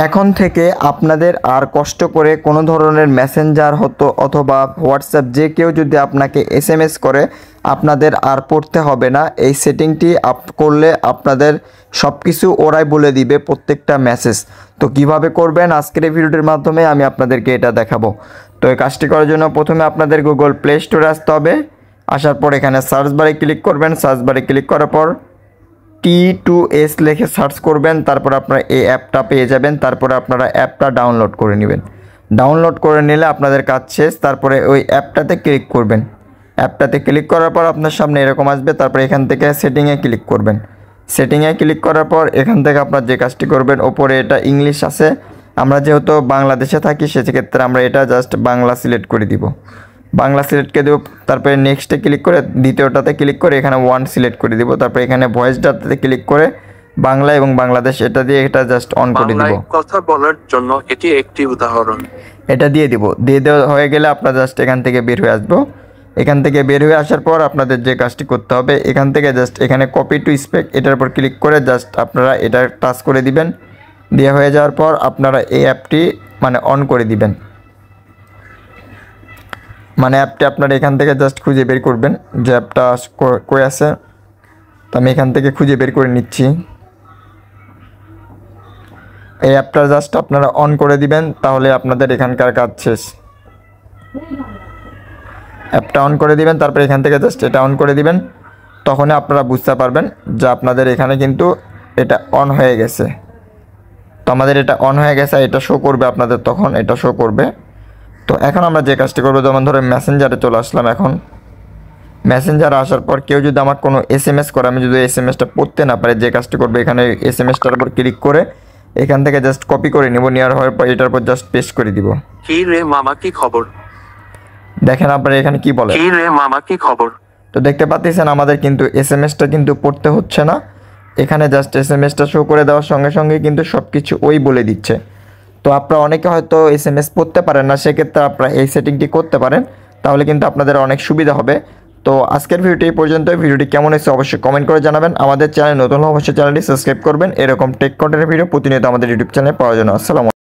এখন থেকে আপনাদের আর কষ্ট করে কোনো ধরনের মেসেঞ্জার হতো অথবা হোয়াটসঅ্যাপ যে কেউ যদি আপনাকে এসএমএস করে আপনাদের আর পড়তে হবে না। এই সেটিংটি আপ করলে আপনাদের সব কিছু ওরাই বলে দিবে প্রত্যেকটা মেসেজ। তো কিভাবে করবেন আজকের এই ভিডিওটির মাধ্যমে আমি আপনাদেরকে এটা দেখাবো। তো এই কাজটি করার জন্য প্রথমে আপনাদের গুগল প্লে স্টোরে আসতে হবে। আসার পর এখানে সার্চ বারে ক্লিক করবেন। সার্চ বারে ক্লিক করার পর T2S লিখে সার্চ করবেন, তারপর আপনারা এই অ্যাপটা পেয়ে যাবেন। তারপরে আপনারা অ্যাপটা ডাউনলোড করে নেবেন। ডাউনলোড করে নিলে আপনাদের কাজ শেষ। তারপরে ওই অ্যাপটাতে ক্লিক করবেন। অ্যাপটাতে ক্লিক করার পর আপনার সামনে এরকম আসবে। তারপরে এখান থেকে সেটিংয়ে ক্লিক করবেন। সেটিংয়ে ক্লিক করার পর এখান থেকে আপনার যে কাজটি করবেন, ওপরে এটা ইংলিশ আছে, আমরা যেহেতু বাংলাদেশে থাকি সেক্ষেত্রে আমরা এটা জাস্ট বাংলা সিলেক্ট করে দিব। বাংলা সিলেক্টকে দেবো। তারপরে নেক্সটে ক্লিক করে দ্বিতীয়টাতে ক্লিক করে এখানে ওয়ান সিলেক্ট করে দিব। তারপরে এখানে ভয়েস ডাটাতে ক্লিক করে বাংলা এবং বাংলাদেশ এটা দিয়ে এটা জাস্ট অন করে দিব। কথা বলার জন্য এটি একটি উদাহরণ। এটা দিয়ে দিব। দিয়ে দেওয়া হয়ে গেলে আপনারা জাস্ট এখান থেকে বের হয়ে আসবো। এখান থেকে বের হয়ে আসার পর আপনাদের যে কাজটি করতে হবে, এখান থেকে জাস্ট এখানে কপি টু স্পেক এটার উপর ক্লিক করে জাস্ট আপনারা এটা টাচ করে দিবেন। দেওয়া হয়ে যাওয়ার পর আপনারা এই অ্যাপটি অন করে দিবেন। অ্যাপটি আপনারা এখান থেকে জাস্ট খুঁজে বের করবেন যে অ্যাপটা কই আছে। তো আমি এখান থেকে খুঁজে বের করে নিচ্ছি। এই অ্যাপটা জাস্ট আপনারা অন করে দিবেন, তাহলে আপনাদের এখানকার কাজ শেষ। অ্যাপটা অন করে দিবেন, তারপরে এখান থেকে জাস্ট এটা অন করে দিবেন। তখনই আপনারা বুঝতে পারবেন যে আপনাদের এখানে কিন্তু এটা অন হয়ে গেছে। তো আমাদের এটা অন হয়ে গেছে, এটা শো করবে আপনাদের, তখন এটা শো করবে। তো এখন আমরা যে কাজটি করবো, যেমন ধরে মেসেঞ্জারে চলে আসলাম। এখন মেসেঞ্জারে আসার পর কেউ যদি আমার কোনো এসএমএস করে, আমি যদি এসএমএসটা পড়তে না পারি, যে কাজটি করবো এখানে এসএমএসটার উপর ক্লিক করে এখান থেকে জাস্ট কপি করে নিব। নেওয়ার হওয়ার পর এটার উপর জাস্ট পেস্ট করে দিব। কি রে মামা কি খবর? দেখেন আপনারা এখানে কি বলে, কি রে মামা কি খবর? তো দেখতে পাচ্ছেন আমাদের কিন্তু এসএমএসটা কিন্তু পড়তে হচ্ছে না। এখানে জাস্ট এসএমএসটা শো করে দেওয়ার সঙ্গে সঙ্গে কিন্তু সব কিছু ওই বলে দিচ্ছে। তো আপনারা অনেকে হয়তো এসএমএস পড়তে পারেন না, সেক্ষেত্রে আপনারা এই সেটিংটি করতে পারেন, তাহলে কিন্তু আপনাদের অনেক সুবিধা হবে। তো আজকের ভিডিওটি এই পর্যন্ত। ভিডিওটি কেমন হয়েছে অবশ্যই কমেন্ট করে জানাবেন। আমাদের চ্যানেল নতুন হলে অবশ্যই চ্যানেলটি সাবস্ক্রাইব করবেন। এরকম টেক কন্টেন্টের ভিডিও প্রতিনিয়ত আমাদের ইউটিউব চ্যানেলে পাওয়ার জন্য। আসসালামু আলাইকুম।